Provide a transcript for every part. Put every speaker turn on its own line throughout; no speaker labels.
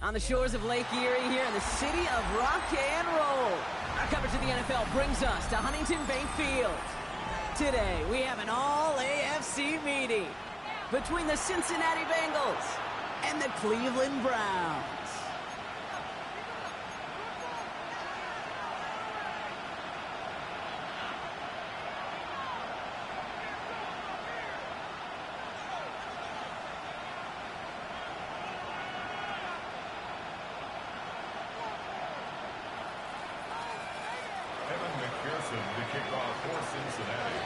on the shores of Lake Erie here in the city of rock and roll. Our coverage of the NFL brings us to Huntington Bank Field. Today, we have an all-AFC meeting between the Cincinnati Bengals and the Cleveland Browns.
To kick off for Cincinnati.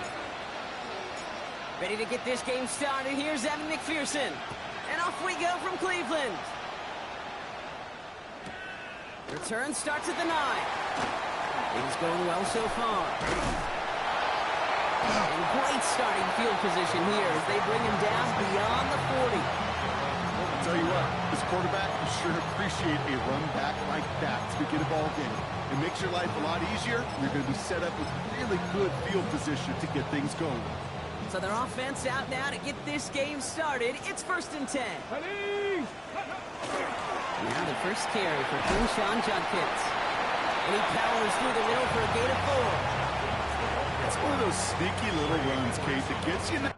Ready to get this game started. Here's Evan McPherson. And off we go from Cleveland. Return starts at the 9. Things going well so far. And great starting field position here as they bring him down beyond the 40.
I'll tell you what, this quarterback will sure appreciate a run back like that to begin a ball game. It makes your life a lot easier. You're going to be set up with really good field position to get things going.
So their offense out now to get this game started. It's 1st and 10. Now the first carry for Quinshawn Judkins. And he powers through the middle for a gain of 4.
It's one of those sneaky little runs, Kate, that gets you in the...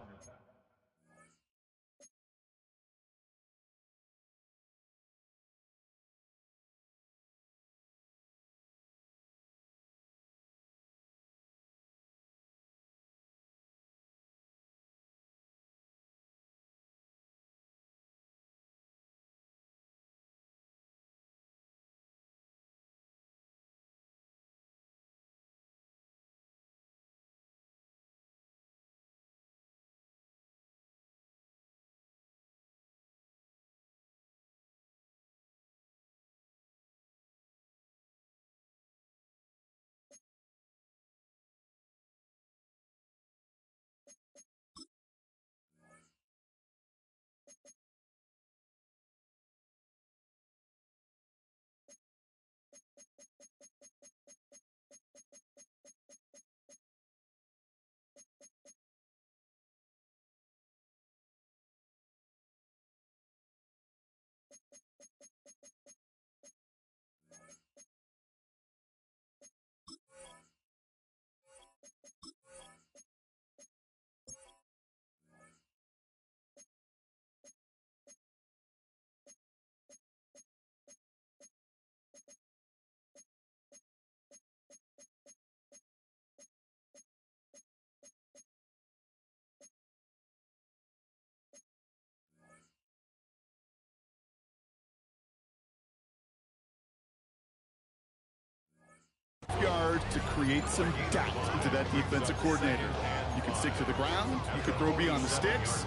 yards to create some doubt into that defensive coordinator. You can stick to the ground, you can throw beyond the sticks,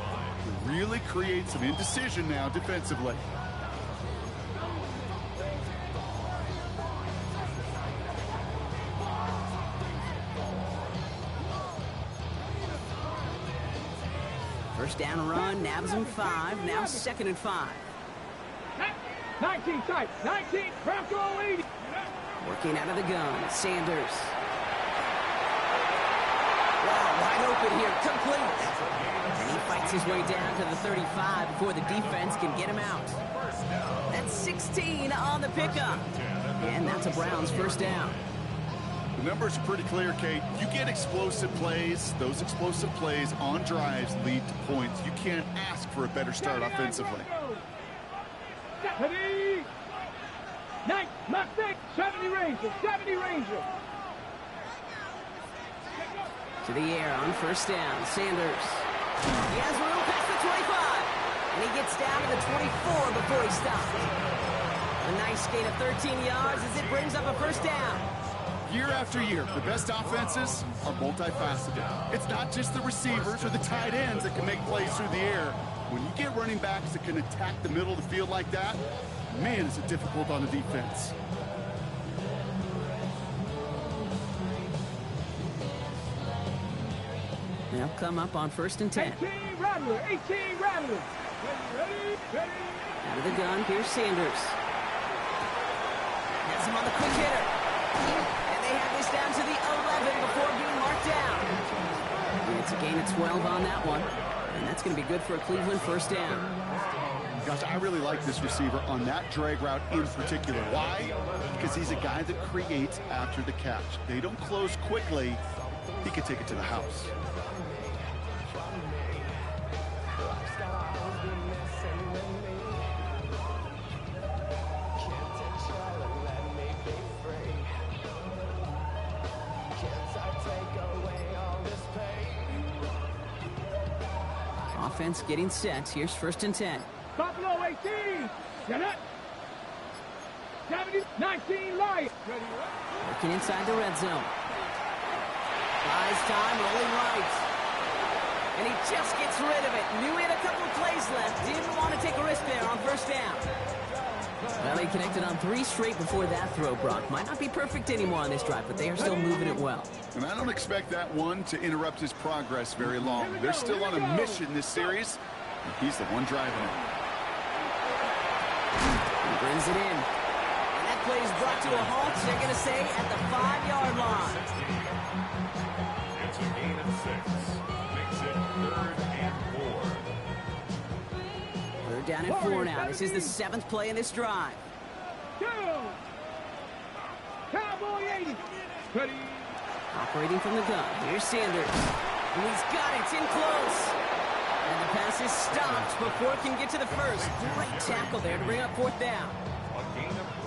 really create some indecision now defensively.
First down run, nabs him 5, now 2nd and 5.
19 tight, 19, Bronco 80.
Working out of the gun, Sanders. Wow, wide open here, complete. And he fights his way down to the 35 before the defense can get him out. That's 16 on the pickup. And that's a Browns first down.
The numbers are pretty clear, Kate. You get explosive plays. Those explosive plays on drives lead to points. You can't ask for a better start offensively.
70 Ranger, 70 Ranger.
To the air on first down, Sanders. He has room past the 25. And he gets down to the 24 before he stops. A nice gain of 13 yards as it brings up a first down.
Year after year, the best offenses are multifaceted. It's not just the receivers or the tight ends that can make plays through the air. When you get running backs that can attack the middle of the field like that, man, is it difficult on the defense.
They'll come up on 1st and 10.
18 Rattler, 18 Rattler. Ready.
Out of the gun, here's Sanders. Has him on the quick hitter. And they have this down to the 11 before being marked down. And it's a gain of 12 on that one. And that's going to be good for a Cleveland first down.
Got Josh, I really like this receiver on that drag route in particular. Why? Because he's a guy that creates after the catch. They don't close quickly. He could take it to the house.
Offense getting set. Here's 1st and 10.
Buffalo 18. Get it. 19 Lions.
Working inside the red zone. Buys time, rolling right. And he just gets rid of it. Knew he had a couple of plays left. Didn't want to take a risk there on 1st down. Well, he connected on 3 straight before that throw, Brock. Might not be perfect anymore on this drive, but they are still moving it well.
And I don't expect that one to interrupt his progress very long. They're still on a mission this series. He's the one driving it.
He brings it in. And that play is brought to a halt, they're going to say, at the 5-yard line.
It's a gain of 6. Makes it 3rd and 4.
3rd down and 4 now. This is the 7th play in this drive.
Cowboy 80. Ready.
Operating from the gun. Here's Sanders. And he's got it. It's in close. And the pass is stopped before it can get to the first. Great tackle there to bring up 4th down.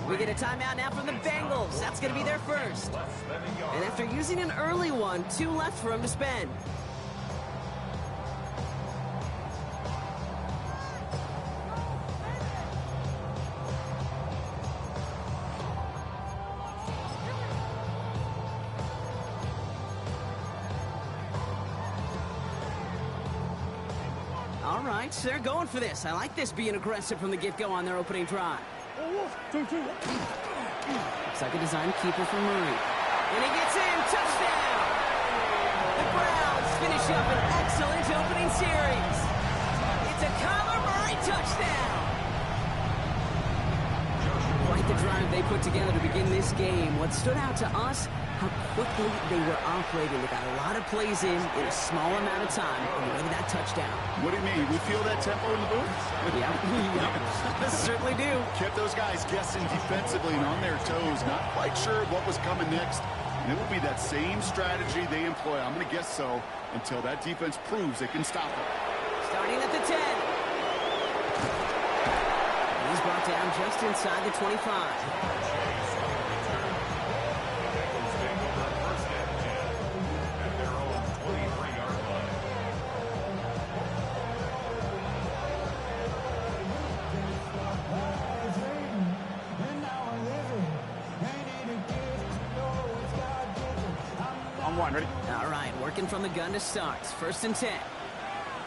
We get a timeout now from the Bengals. That's going to be their first. And after using an early one, 2 left for him to spend. All right, so they're going for this. I like this being aggressive from the get-go on their opening drive. Looks like a design keeper for Murray. And he gets in. Touchdown! The Browns finish up an excellent opening series. It's a Kyler Murray touchdown! Quite the drive they put together to begin this game. What stood out to us, how quickly they were operating. They got a lot of plays in a small amount of time on the way to that touchdown.
What do you mean? We feel that tempo in the booth?
Yeah. Certainly do.
Kept those guys guessing defensively and on their toes, not quite sure what was coming next. And it will be that same strategy they employ, I'm going to guess so, until that defense proves they can stop it.
Starting at the 10. He's brought down just inside the 25.
Ready?
All right, working from the gun to start. 1st and 10.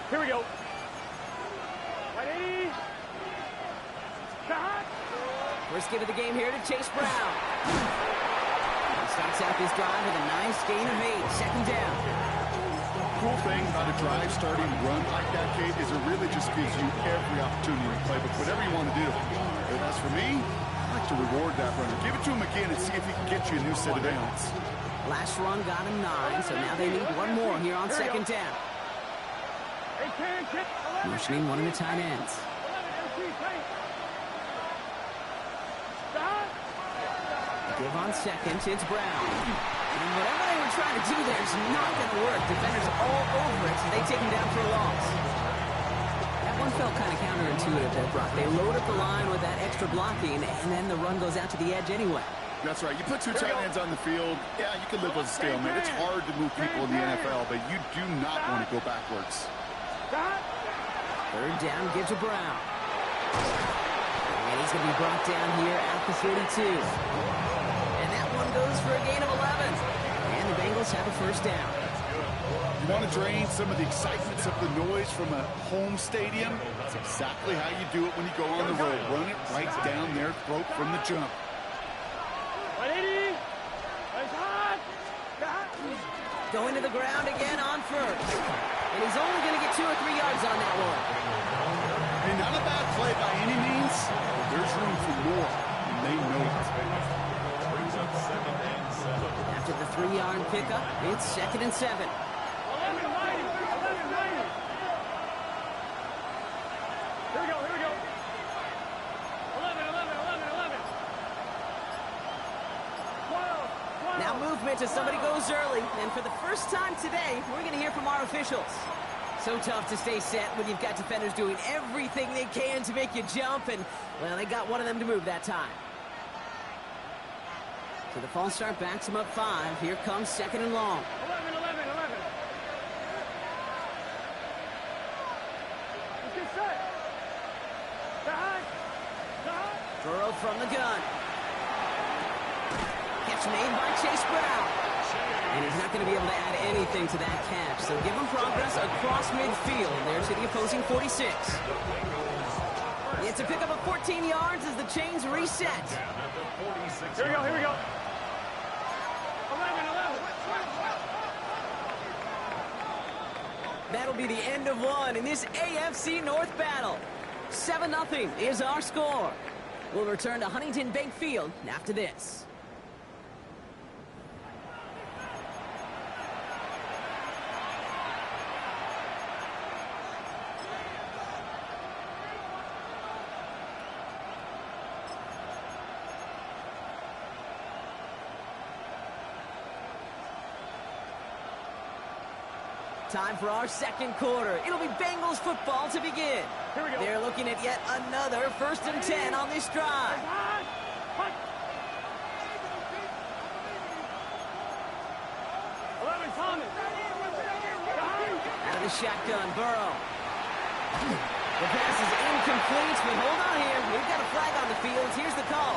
Here we go. Ready? Shot.
First give of the game here to Chase Brown. He starts out this drive with a nice gain of 8. 2nd down.
Cool thing about a drive starting run like that, Kate, is it really just gives you every opportunity to play, but whatever you want to do. But as for me, I like to reward that runner. Give it to him again and see if he can get you a new set of downs.
Last run got him 9, so now they need one more here on 2nd down. Motioning one of the tight ends. Give on 2nd, it's Brown. And whatever they were trying to do there is not going to work. Defenders all over it, so they take him down for a loss. That one felt kind of counterintuitive there, Brock. They load up the line with that extra blocking, and then the run goes out to the edge anyway.
That's right. You put 2 tight ends on the field, yeah, you can live with a stalemate. It's hard to move people in the NFL, but you do not want to go backwards.
3rd down, get to Brown. And he's going to be brought down here at the 42. And that one goes for a gain of 11. And the Bengals have a 1st down.
You want to drain some of the excitement, some of the noise from a home stadium? That's exactly how you do it when you go on the road. Run it right down their throat from the jump.
Going to the ground again on 1st. And he's only going to get 2 or 3 yards on that one.
Hey, not a bad play by any means, but there's room for more, and they know it.
After the 3-yard pickup, it's 2nd and 7.
Here we go.
punishment as somebody goes early. And for the first time today, we're going to hear from our officials. So tough to stay set when you've got defenders doing everything they can to make you jump. And, well, they got one of them to move that time. So the false start backs him up 5. Here comes 2nd and long.
11. Get set. Behind.
Burrow from the gun. Catch made by Chase Brown. And he's not going to be able to add anything to that catch. So give him progress across midfield. There to the opposing 46. It's a pickup of 14 yards as the chains reset.
Here we go. 11.
That'll be the end of one in this AFC North battle. 7-0 is our score. We'll return to Huntington Bank Field after this. Time for our second quarter. It'll be Bengals football to begin.
Here we go.
They're looking at yet another 1st and 10 on this drive.
Punt. 11, Thomas.
Out of the shotgun, Burrow. The pass is incomplete, but hold on here. We've got a flag on the field. Here's the call.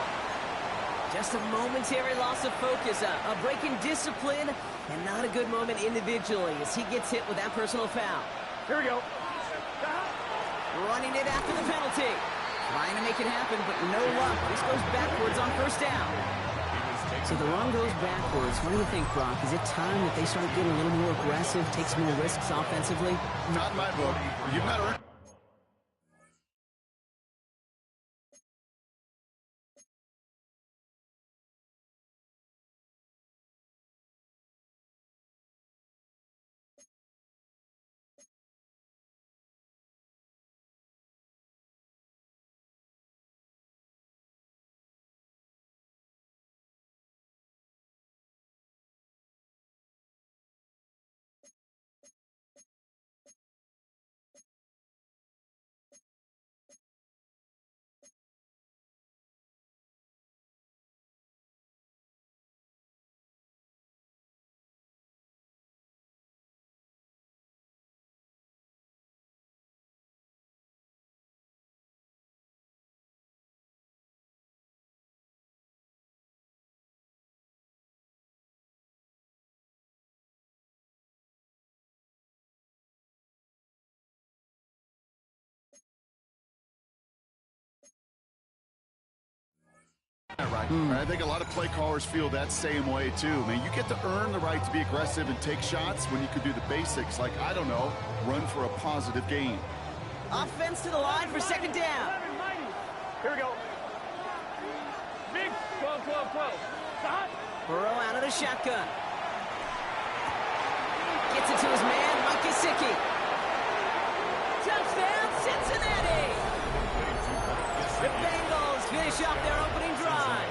Just a momentary loss of focus, a break in discipline, and not a good moment individually as he gets hit with that personal foul.
Here we go.
Running it after the penalty. Trying to make it happen, but no luck. This goes backwards on 1st down. So the run goes backwards. What do you think, Brock? Is it time that they start getting a little more aggressive, take some more risks offensively?
Not in my book. You better. Right. I think a lot of play callers feel that same way too. I mean, you get to earn the right to be aggressive and take shots when you can do the basics, like, I don't know, run for a positive gain.
Offense to the line for 2nd down.
Here we go. Big 12.
Burrow out of the shotgun. Gets it to his man, Mike Gesicki. Touchdown, Cincinnati! The Bengals finish off their opening drive.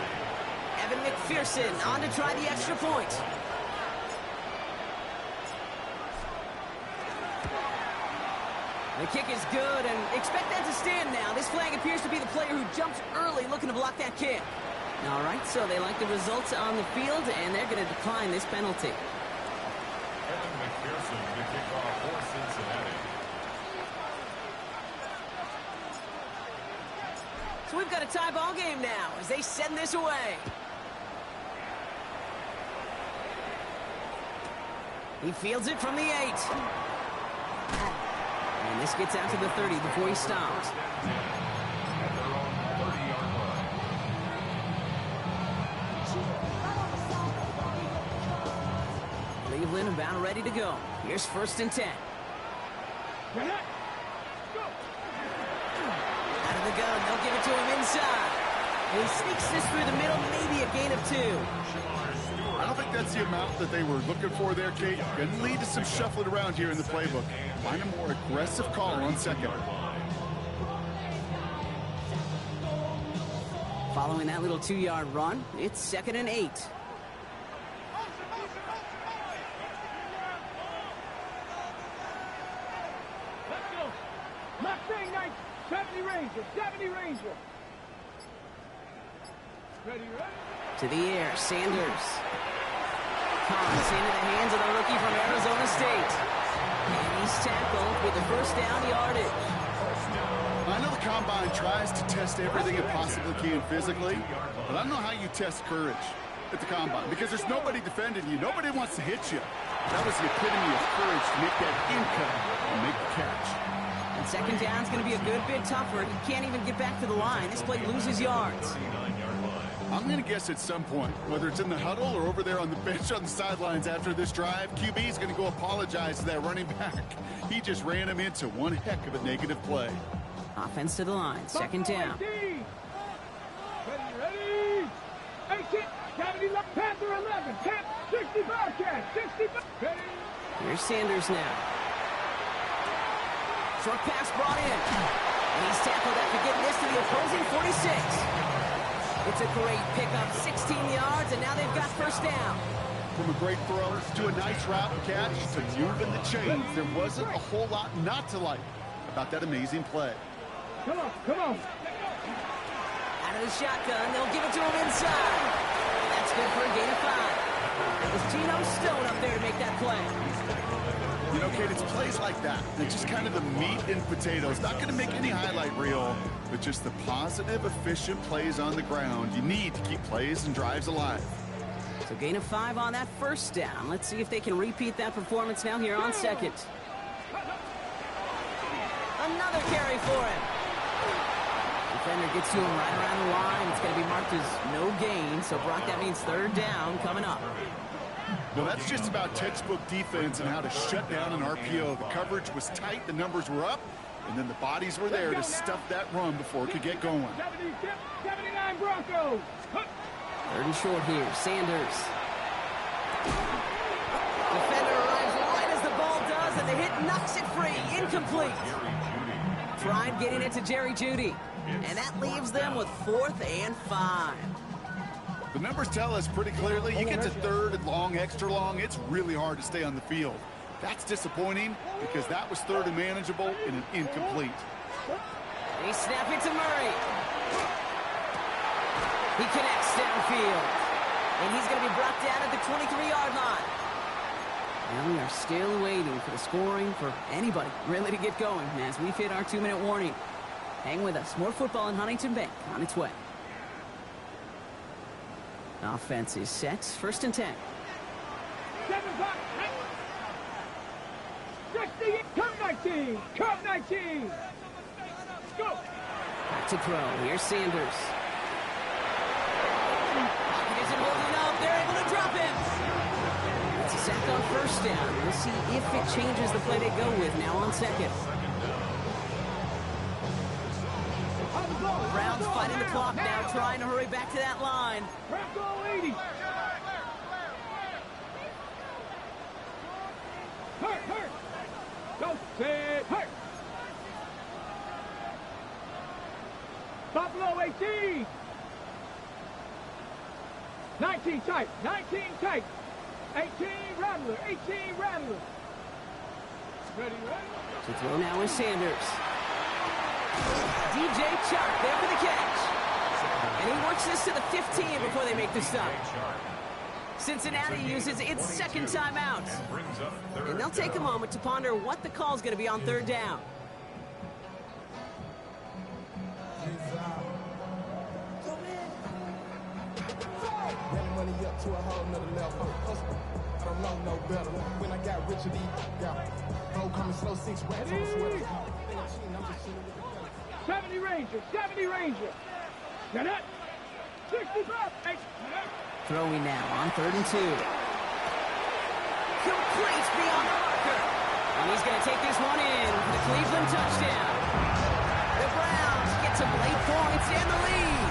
Evan McPherson on to try the extra point. The kick is good, and expect that to stand now. This flag appears to be the player who jumped early looking to block that kick. All right, so they like the results on the field, and they're going to decline this penalty.
Evan McPherson, the kickoff for Cincinnati.
So we've got a tie ball game now as they send this away. He fields it from the 8. And this gets out to the 30 before he stops. Cleveland about ready to go. Here's 1st and 10. Out of the gun, they'll give it to him inside. He sneaks this through the middle, maybe a gain of 2.
I don't think that's the amount that they were looking for there, Kate. Going to lead to some shuffling around here in the playbook. Find a more aggressive call on 2nd.
Following that little 2-yard run, it's 2nd and 8.
Ranger. Ready, ready.
To the air, Sanders. Comes into the hands of the rookie from Arizona State. And he's tackled with the first down yardage.
I know the Combine tries to test everything it possibly can physically, but I don't know how you test courage at the Combine, because there's nobody defending you. Nobody wants to hit you. That was the epitome of courage to make that in-cut and make the catch.
And second down's going to be a good bit tougher. He can't even get back to the line. This play loses yards.
I'm going to guess at some point, whether it's in the huddle or over there on the bench on the sidelines after this drive, QB is going to go apologize to that running back. He just ran him into one heck of a negative play.
Offense to the line, second down.
Ready, ready. 18, 70, Panther 11, 10, 65 catch, 65. Ready.
Here's Sanders now. Short pass brought in. And he's tackled after getting this to the opposing 46. It's a great pickup, 16 yards, and now they've got first down.
From a great throw to a nice route catch to moving the chains, there wasn't a whole lot not to like about that amazing play.
Come on, come on.
Out of the shotgun, they'll give it to him inside. That's good for a gain of 5. It was Geno Stone up there to make that play.
You know, Kate, it's plays like that. They're just kind of the meat and potatoes. Not going to make any highlight reel, but just the positive, efficient plays on the ground. You need to keep plays and drives alive.
So gain of 5 on that first down. Let's see if they can repeat that performance now here on second. Another carry for him. Defender gets to him right around the line. It's going to be marked as no gain. So, Brock, that means third down coming up.
Well, that's just about textbook defense and how to shut down an RPO. The coverage was tight, the numbers were up, and then the bodies were there to stuff that run before it could get going.
79 Broncos.
Third and short here, Sanders. Defender arrives right as the ball does, and the hit knocks it free. Incomplete. Tried getting it to Jerry Jeudy, and that leaves them with 4th and 5.
The numbers tell us pretty clearly, you get to third and long, extra long, it's really hard to stay on the field. That's disappointing because that was third and manageable and an incomplete.
They snap it to Murray. He connects downfield, and he's going to be brought down at the 23-yard line. And we are still waiting for the scoring for anybody really to get going as we've hit our 2-minute warning. Hang with us. More football in Huntington Bank on its way. Offense is set. 1st and 10.
7 o'clock. Come 19. Come 19. Go.
Back to throw. Here's Sanders. Pocket isn't holding up. They're able to drop him. It's a sack on first down. We'll see if it changes the play they go with now on second. Browns fighting the clock now, trying to hurry back to that line.
Goal 80. Hurt. Go set. Hurt. Buffalo 18. 19 tight. 19 tight. 18 Rattler. 18 Rattler. Ready.
To throw now is Sanders. DJ Chark there for the catch. And he works this to the 15 before they make the stop. Cincinnati uses its second timeout. And they'll take a moment to ponder what the call is going to be on third down.
Money up to a whole nother level. I don't know no better. When I got rich, bro coming slow, 6 racks on the sweater.
70 Ranger. 70 Ranger. Get it. 65.
Throwing now on 3rd and 2. Complete beyond the marker. And he's going to take this one in for the Cleveland touchdown. The Browns get some late points and the lead.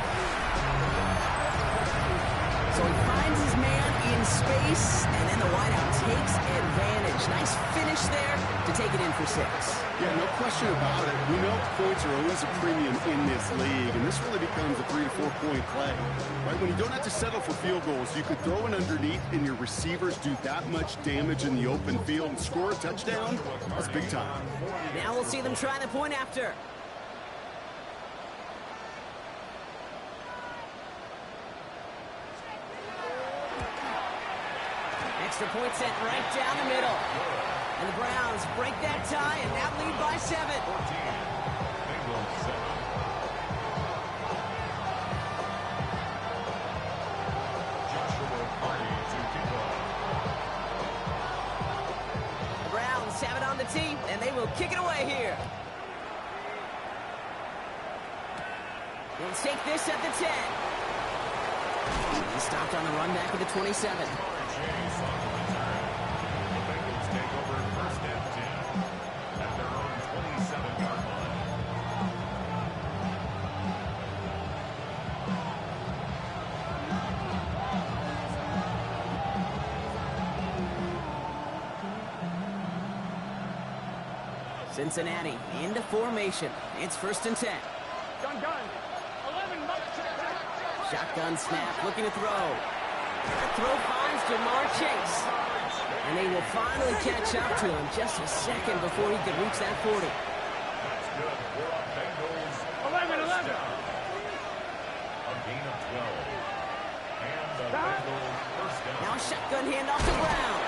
So he finds his man in space, and then the wideout takes advantage. Nice finish there to take it in for 6.
Yeah, no question about it. We know points are always a premium in this league, and this really becomes a 3 to 4 point play. Right? When you don't have to settle for field goals, you could throw it underneath, and your receivers do that much damage in the open field and score a touchdown. That's big time.
Now we'll see them try the point after. Extra point sent right down the middle. And the Browns break that tie and now lead by 7.
Bengals 7. Joshua Party to kick off.
The Browns have it on the tee, and they will kick it away here. They'll take this at the 10. He stopped on the run back at the 27.
Chase on the return. The Bengals take over first and 10 at their own 27-yard line.
Cincinnati into formation. It's first and 10.
Gun. 11.
Shotgun snap, looking to throw. The throw finds Jamar Chase. And they will finally catch up to him just a second before he could reach that 40.
That's good for a Bengals
11.
a gain of 12. And the Bengals first down.
Now shotgun handoff to Brown.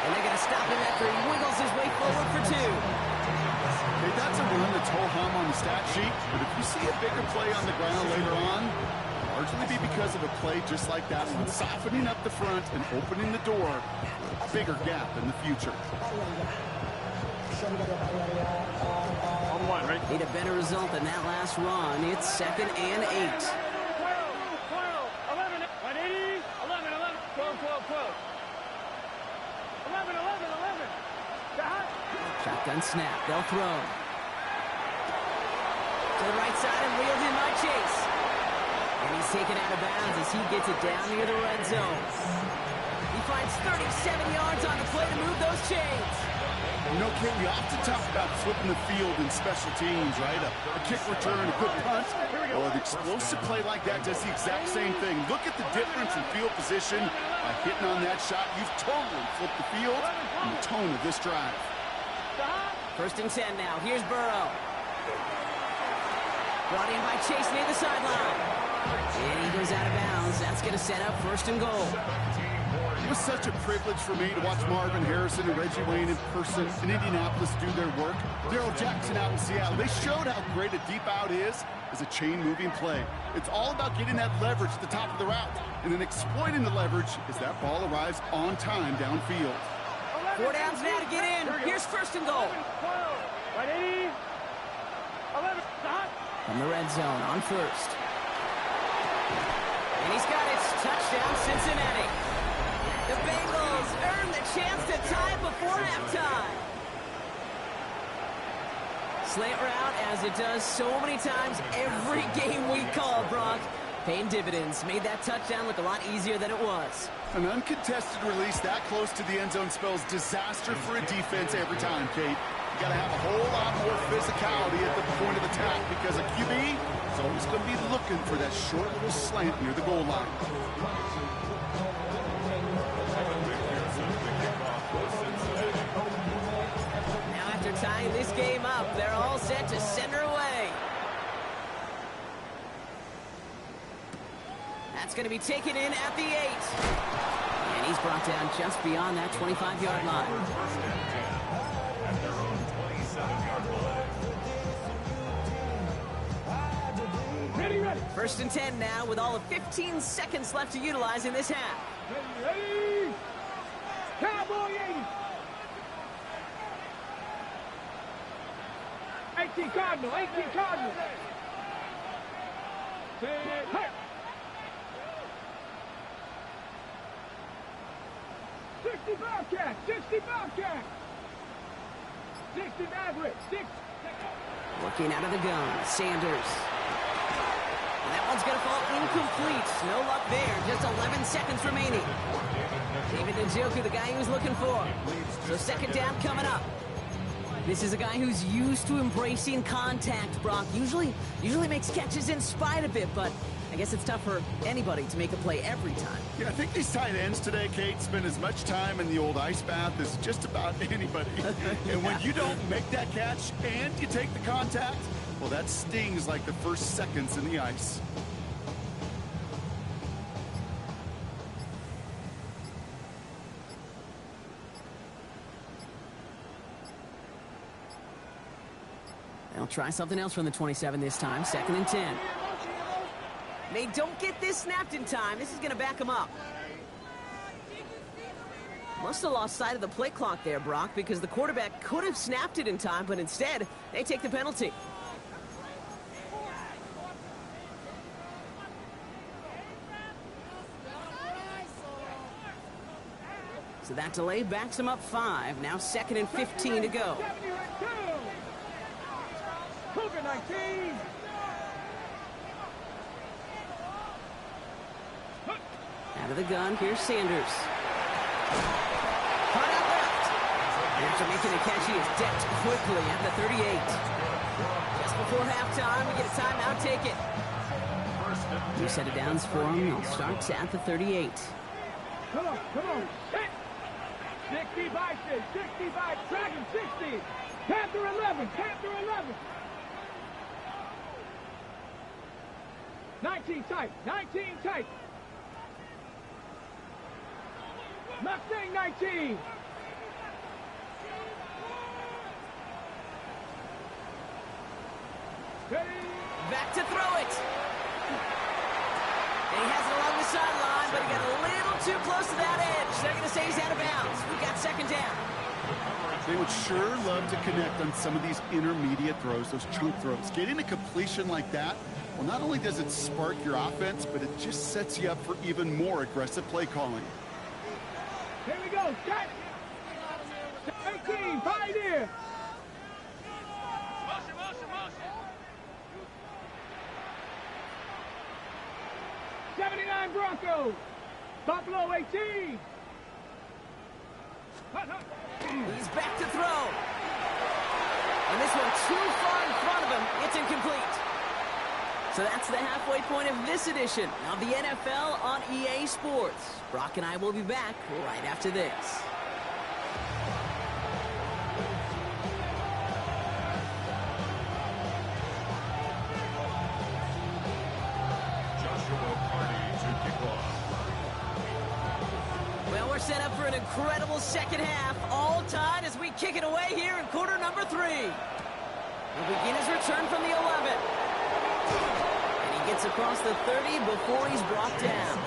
And they're going to stop him after he wiggles his way forward for 2.
Hey, that's a run that's ho-hum on the stat sheet, but if you see a bigger play on the ground later on, it'll largely be because of a play just like that one, softening up the front and opening the door for a bigger gap in the future.
On 1, right?
Need a better result than that last run. It's second and 8.
12. 11. 180. 11. 12. 11.
Shotgun snap. They'll throw. To the right side and reeled in by Chase. And he's taken out of bounds as he gets it down near the red zone. He finds 37 yards on the play to move those chains.
You know, Kate, we often talk about flipping the field in special teams, right? A kick return, a good punt. Well, an explosive play like that does the exact same thing. Look at the difference in field position. By hitting on that shot, you've totally flipped the field and the tone of this drive.
First and 10 now. Here's Burrow. Brought in by Chase near the sideline. And he goes out of bounds. That's going to set up first and goal.
It was such a privilege for me to watch Marvin Harrison and Reggie Wayne in person in Indianapolis do their work. Darrell Jackson out in Seattle. They showed how great a deep out is as a chain-moving play. It's all about getting that leverage at the top of the route and then exploiting the leverage as that ball arrives on time downfield.
4 downs now to get in. Here's first and goal.
180. 11.
From the red zone on first. And he's got it. Touchdown, Cincinnati. The Bengals earn the chance to tie before halftime. Slant route, as it does so many times every game we call, Brock. Paying dividends. Made that touchdown look a lot easier than it was.
An uncontested release that close to the end zone spells disaster for a defense every time, Kate. You got to have a whole lot more physicality at the point of attack because a QB is always going to be looking for that short little slant near the goal line.
Now after tying this game up, they're all set to send her away. That's going to be taken in at the 8. And he's brought down just beyond that 25-yard line.
At their own 27-yard line.
Ready.
First and 10 now with all of 15 seconds left to utilize in this half.
Ready. Cowboy 80. 18 Cardinal. Hey. 60 Bobcat. 60 Maverick. 6.
Working out of the gun, Sanders. And that one's going to fall incomplete. No luck there. Just 11 seconds remaining. David Njoku, the guy he was looking for. So second down coming up. This is a guy who's used to embracing contact, Brock. Usually makes catches in spite of it, but I guess it's tough for anybody to make a play every time.
Yeah, I think these tight ends today, Kate, spend as much time in the old ice bath as just about anybody. And when you don't make that catch and you take the contact, well, that stings like the first seconds in the ice.
try something else from the 27 this time. 2nd and 10. They don't get this snapped in time. This is going to back them up. Must have lost sight of the play clock there, Brock, because the quarterback could have snapped it in time, but instead, they take the penalty. So that delay backs them up 5. Now 2nd and 15 to go.
Cougar 19.
Out of the gun, here's Sanders. Caught out left. After making a catch, he is decked quickly at the 38. Just before halftime, we get a timeout, take it. New set of downs for him. I'll start at the 38.
Come on. Hit. 65, 65, Dragon 60. Panther 11, Panther 11. 19 tight, 19 tight. Mustang 19.
Back to throw it. And he has it along the sideline, but he got a little too close to that edge. They're going to say he's out of bounds. We've got 2nd down.
They would sure love to connect on some of these intermediate throws, those chunk throws. Getting a completion like that, well, not only does it spark your offense, but it just sets you up for even more aggressive play calling.
Here we go, set. 18, Pioneer. 79 Broncos. Buffalo 18.
He's back to throw. And this one too far in front of him. It's incomplete. So that's the halfway point of this edition of the NFL on EA Sports. Brock and I will be back right after this. Well, we're set up for an incredible second half. All tied as we kick it away here in quarter number 3. He'll begin his return from the 11. And he gets across the 30 before he's brought down.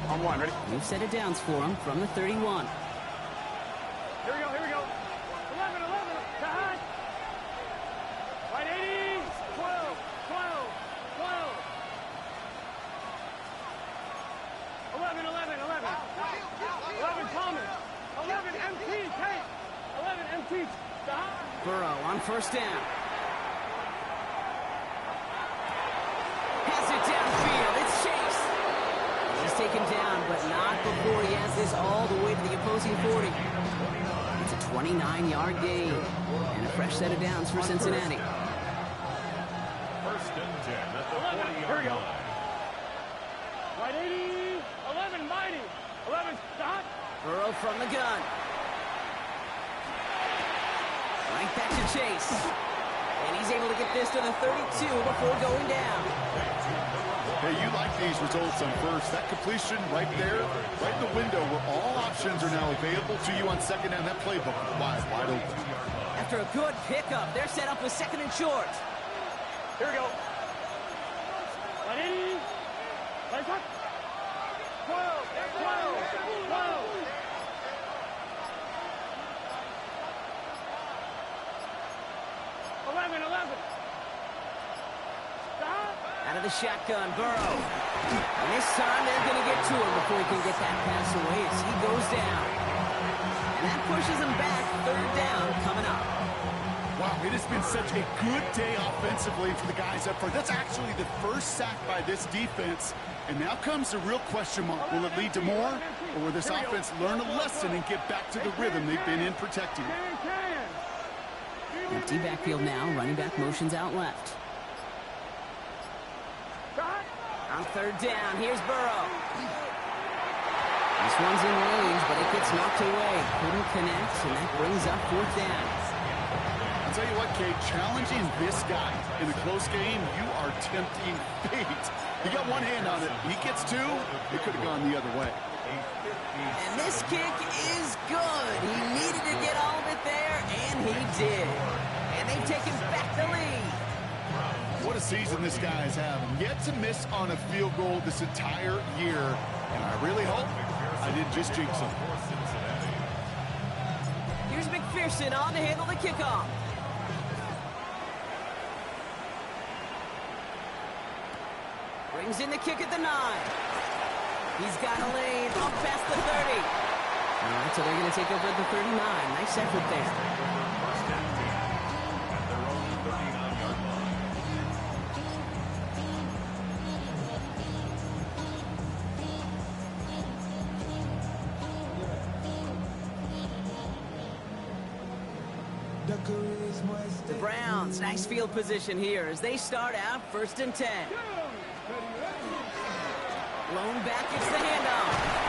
On 1, ready?
New set of downs for him from the 31.
Here we go. 11, to hot. Right 80, 12. 11, 11 Thomas. 11 MT, Tate. 11 MT, to hot.
Burrow on first down. Has it downfield. It's Chase. He's taken down, but not before he has this all the way to the opposing 40. It's a 29-yard gain. And a fresh set of downs for Cincinnati.
1st and 10 at the 40-yard line.
Right 80, 11 Mighty. 11 stop.
Burrow from the gun. Right back to Chase. And he's able to get this to the 32 before going down.
Hey, you like these results on first. That completion right there, right in the window where all options are now available to you on second down. That playbook is wide open.
After a good pickup, they're set up with 2nd and short.
Here we go. Ready? Right up. 12. 11. Stop.
Out of the shotgun, Burrow. And this time they're going to get to him before he can get that pass away as he goes down. And that pushes him back. 3rd down coming up.
Wow, it has been such a good day offensively for the guys up front. That's actually the first sack by this defense. And now comes the real question mark. Will it lead to more? Or will this offense learn a lesson and get back to the rhythm they've been in protecting?
Empty backfield now. Running back motions out left. On 3rd down, here's Burrow. This one's in range, but it gets knocked away. Couldn't connect, and that brings up 4th down.
I'll tell you what, Kate, challenging this guy in a close game, you are tempting fate. He got one hand on it. He gets 2. It could have gone the other way.
And this kick is good. He needed to get all of it there, and he did. And they've taken back the lead.
What a season this guy is having. Yet to miss on a field goal this entire year. And I really hope I didn't just jinx him.
Here's McPherson on to handle the kickoff. Brings in the kick at the 9. He's got a lane up past the 30. All right, so they're going to take over at the 39. Nice effort there.
First and 10 at their own 39-yard line.
The Browns, nice field position here as they start out 1st and 10. Blown back, it's the handoff.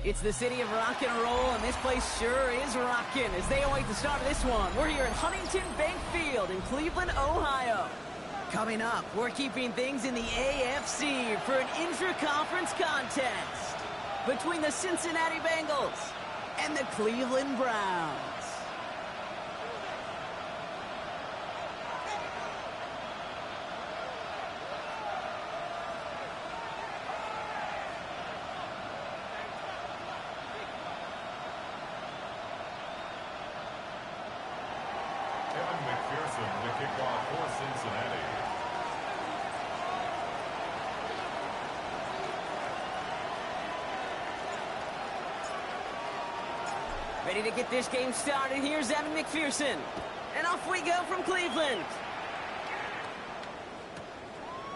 It's the city of rock and roll, and this place sure is rocking as they await the start of this one. We're here at Huntington Bank Field in Cleveland, Ohio. Coming up, we're keeping things in the AFC for an intra-conference contest between the Cincinnati Bengals and the Cleveland Browns.
McPherson to kick off for Cincinnati.
Ready to get this game started. Here's Evan McPherson. And off we go from Cleveland.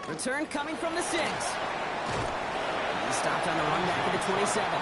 Return coming from the 6. He stopped on the run back at the 27.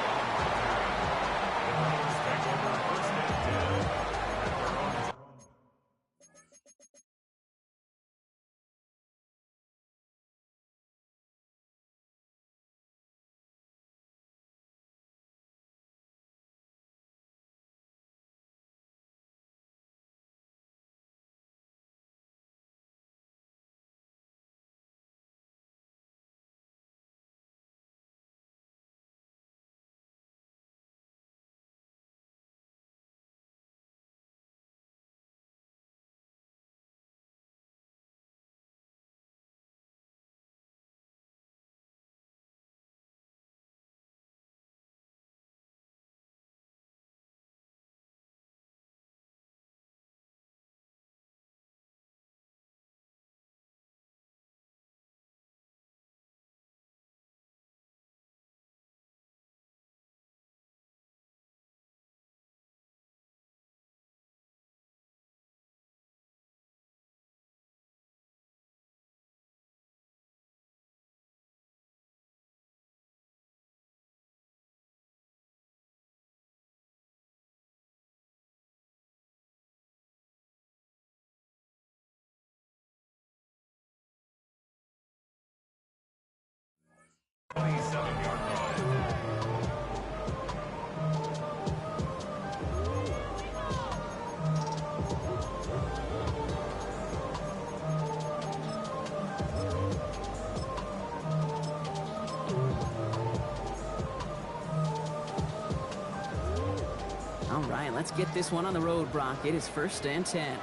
All right, let's get this one on the road, Brock. It is 1st and 10.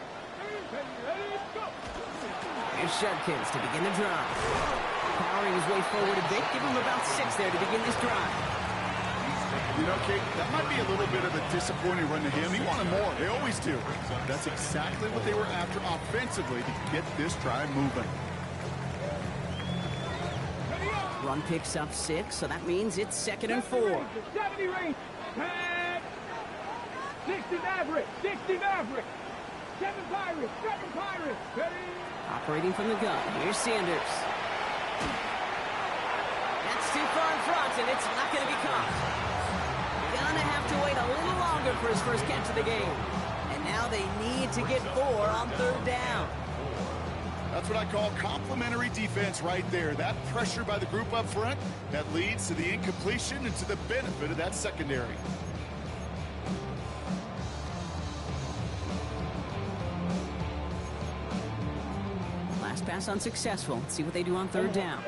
Here's Judkins to begin the drive. Powering his way forward a bit. Give him about 6 there to begin this drive.
You know, Kate, that might be a little bit of a disappointing run to him. He wanted more. They always do. That's exactly what they were after offensively to get this drive moving.
Run picks up 6, so that means it's 2nd and 4.
70 range. 60 Maverick. 60 Maverick. 7 Pirates. 7 Pirates. Ready?
Operating from the gun. Here's Sanders. That's too far in front, and it's not going to be caught. Gonna have to wait a little longer for his first catch of the game. And now they need to get 4 on 3rd down.
That's what I call complimentary defense right there. That pressure by the group up front, that leads to the incompletion and to the benefit of that secondary.
Last pass unsuccessful. Let's see what they do on 3rd down.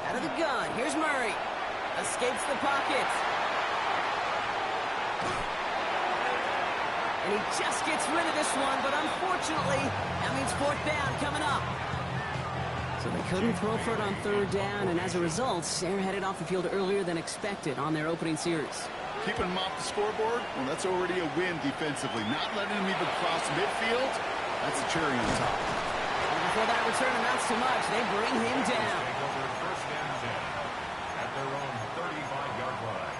Out of the gun. Here's Murray. Escapes the pocket. And he just gets rid of this one, but unfortunately, that means 4th down coming up. So they couldn't throw for it on 3rd down, and as a result, they're headed off the field earlier than expected on their opening series.
Keeping him off the scoreboard, well, that's already a win defensively. Not letting him even cross midfield, that's a cherry on top.
And before that return amounts to much, they bring him down.
First and 10 at their own 35-yard line.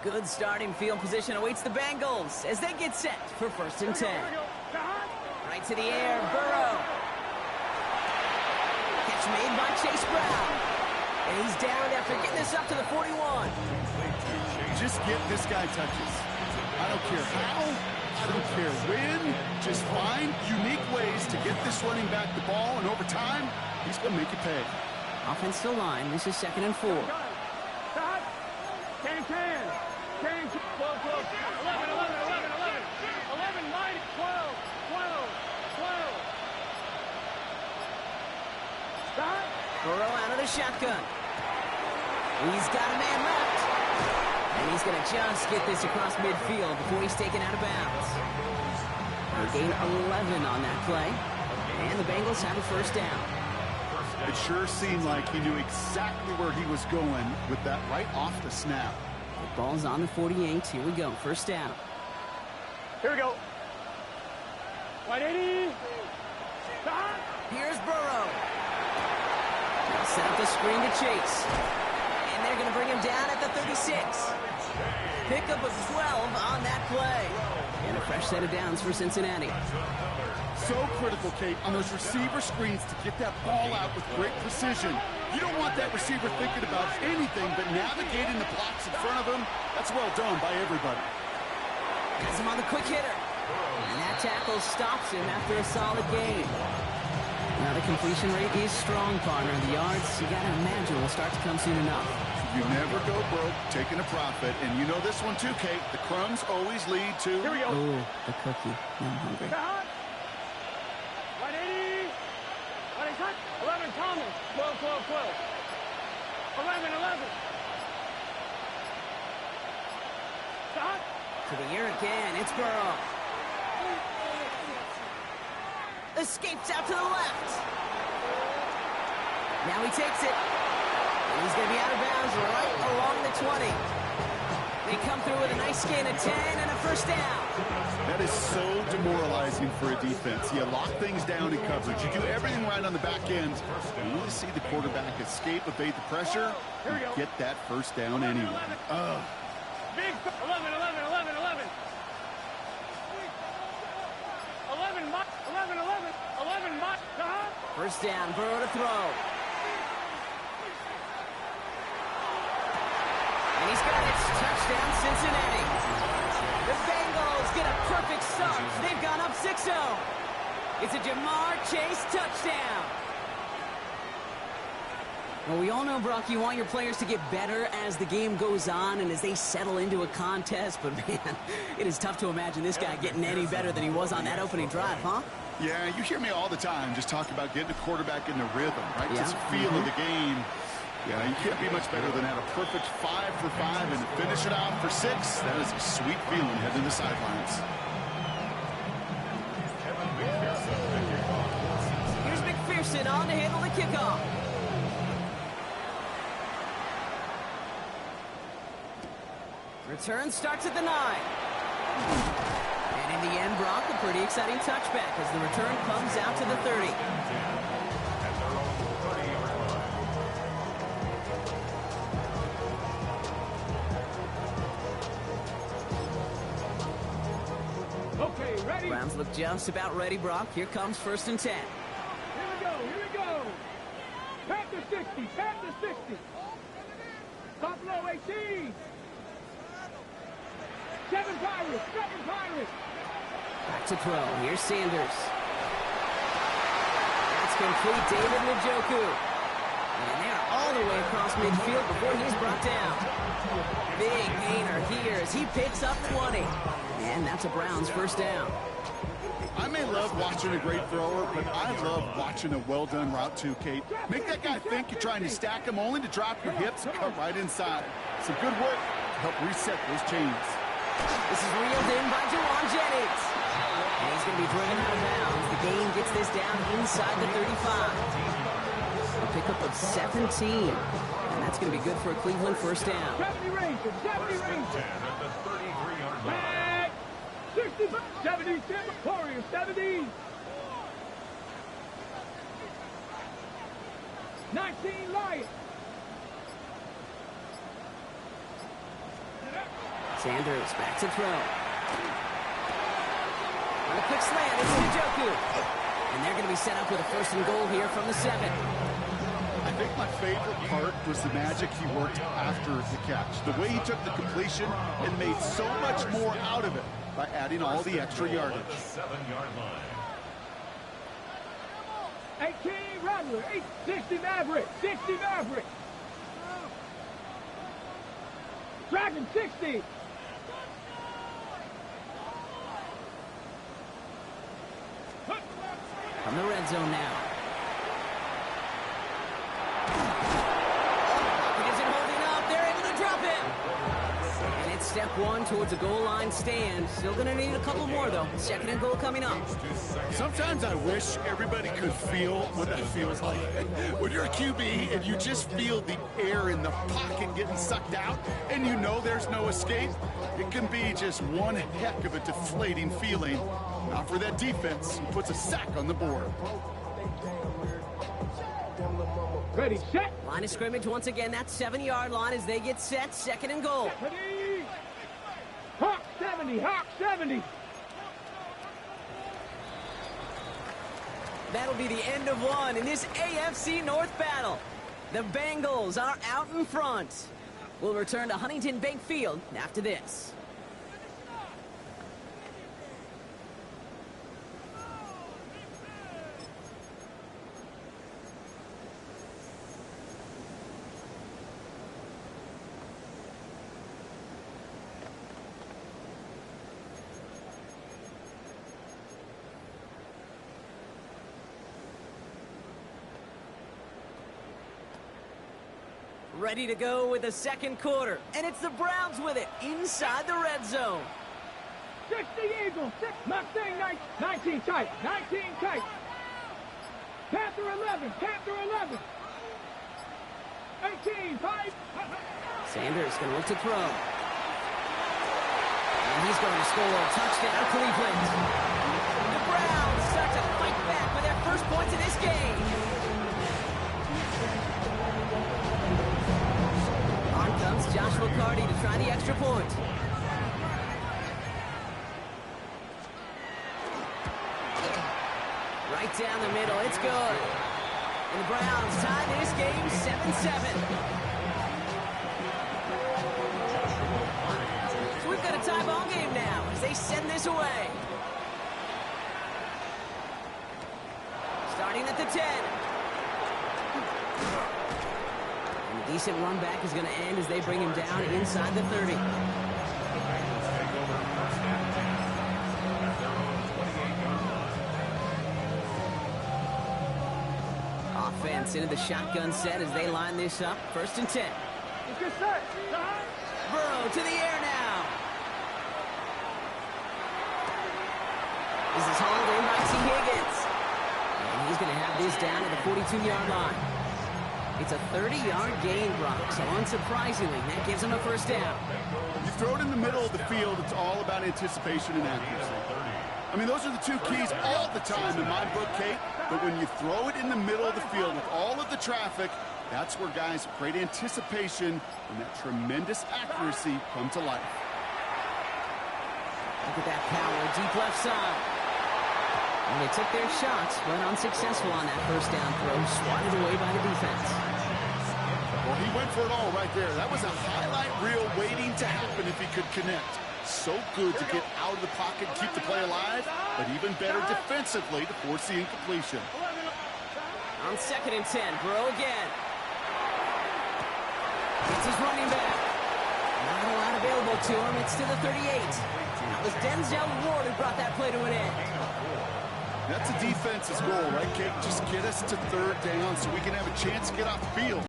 Good starting field position awaits the Bengals as they get set for 1st and 10. Right to the air, Burrow. Catch made by Chase Brown. And he's down after getting this up to the 41.
Just get this guy touches. I don't care how, I don't care when. Just find unique ways to get this running back the ball, and over time, he's going to make you pay.
Offense to line. This is 2nd and 4.
Stop. 10. 12. 11. 11. 11. 11 minus 12. 12. 12. Stop.
Burrow out of the shotgun. He's got a man left. And he's going to just get this across midfield before he's taken out of bounds. They gain 11 on that play. And the Bengals have a 1st down.
It sure seemed like he knew exactly where he was going with that right off the snap.
The ball's on the 48. Here we go. 1st down.
Here we go. 180. Stop.
Here's Burrow. Now set up the screen to Chase. And they're going to bring him down at the 36. Pickup of 12 on that play. And a fresh set of downs for Cincinnati.
So critical, Kate, on those receiver screens to get that ball out with great precision. You don't want that receiver thinking about anything but navigating the blocks in front of him. That's well done by everybody.
Has him on the quick hitter. And that tackle stops him after a solid gain. Now the completion rate is strong, partner. The yards, you got to imagine, will start to come soon enough.
You never go broke taking a profit. And you know this one too, Kate. The crumbs always lead to...
Here we go.
Oh, the cookie. I'm hungry.
Stop. 180. 11 Thomas. 12. 11. Stop.
To the air again. It's Burrow. Escapes out to the left. Now he takes it. And he's going to be out of bounds right along the 20. They come through with a nice gain of 10 and a 1st down.
That is so demoralizing for a defense. You lock things down in coverage. You do everything right on the back end. You really see the quarterback escape, evade the pressure, and get that 1st down anyway.
Big 11. 11. Stop.
1st down, Burrow to throw. And he's got it. Touchdown, Cincinnati. The Bengals get a perfect start. They've gone up 6-0. It's a Jamar Chase touchdown. Well, we all know, Brock, you want your players to get better as the game goes on and as they settle into a contest. But, man, it is tough to imagine this guy getting any better than he was on that opening drive, huh?
Yeah, you hear me all the time just talk about getting the quarterback in the rhythm, right?
Yeah.
Just feel of the game. Yeah, you can't be much better than that. A perfect 5 for 5 and to finish it out for 6. That is a sweet feeling heading to the sidelines.
Here's McPherson on to handle the kickoff. Return starts at the 9. And in the end, Brock, a pretty exciting touchback as the return comes out to the 30.
Okay, ready?
Browns look just about ready, Brock. Here comes 1st and 10.
Here we go. Panther 60. 60. Buffalo 18. 7 Pirates.
Back to throw. Here's Sanders. That's complete. David Njoku. And they are all the way across midfield before he's brought down. Big gainer here as he picks up 20. And that's a Browns 1st down.
I may love watching a great thrower, but I love watching a well-done route too, Kate. Make that guy think you're trying to stack him only to drop your hips and cut right inside. Some good work to help reset those chains.
This is reeled in by Jawan Jennings. And he's going to be driven out of bounds. The gain gets this down inside the 35. A pickup of 17. And that's going to be good for a Cleveland 1st down.
70 Rangers. 70 Warriors. 70. 19 Lions.
Sanders back to throw. On a quick slant, it's Njoku. And they're going to be set up with a 1st and goal here from the 7.
I think my favorite part was the magic he worked after the catch. The way he took the completion and made so much more out of it by adding all the extra yardage.
7-yard line.
18 Rattler, 60 Maverick, 60 Maverick. Dragon 60.
From the red zone now. It isn't holding up. They're able to drop it. And it's step 1 towards a goal line stand. Still going to need a couple more, though. 2nd and goal coming up.
Sometimes I wish everybody could feel what that feels like. When you're a QB and you just feel the air in the pocket getting sucked out and you know there's no escape, it can be just one heck of a deflating feeling. Not for that defense who puts a sack on the board.
Ready, set.
Line of scrimmage once again. That 7-yard line as they get set. 2nd and goal.
Ready. Hawk 70, Hawk 70.
That'll be the end of one in this AFC North battle. The Bengals are out in front. We'll return to Huntington Bank Field after this. Ready to go with the 2nd quarter. And it's the Browns with it inside the red zone.
60 Eagles, 6 Mustang 19 tight, 19 tight. Panther 11, Panther 11. 18, 5.
Sanders going to look to throw. And he's going to score a touchdown, Cleveland. The Browns start to fight back with their first points in this game. On comes Joshua Carty to try the extra point. Right down the middle, it's good. And the Browns tie this game 7-7. So we've got a tie ball game now as they send this away. Starting at the 10. And a decent run back is going to end as they bring him down inside the 30.
Take over 1st and 10 at their own 28-yard line.
Offense into the shotgun set as they line this up. 1st and 10.
It's your set.
Burrow to the air now. This is hauled in by T. Higgins. And he's going to have this down at the 42-yard line. It's a 30-yard gain, Brock, so unsurprisingly, that gives him a 1st down.
You throw it in the middle of the field, it's all about anticipation and accuracy. I mean, those are the 2 keys all the time in my book, Kate. But when you throw it in the middle of the field with all of the traffic, that's where guys with great anticipation and that tremendous accuracy come to life.
Look at that power, deep left side. And they took their shots, but unsuccessful on that 1st down throw, swatted away by the defense.
Well, he went for it all right there. That was a highlight reel waiting to happen if he could connect. So good to get out of the pocket and keep the play alive, but even better defensively to force the incompletion.
On 2nd and 10, Burrow again. It's his running back. Not a lot available to him. It's to the 38. That was Denzel Ward who brought that play to an end.
That's a defense's goal, right, Kate? Just get us to 3rd down so we can have a chance to get off the field.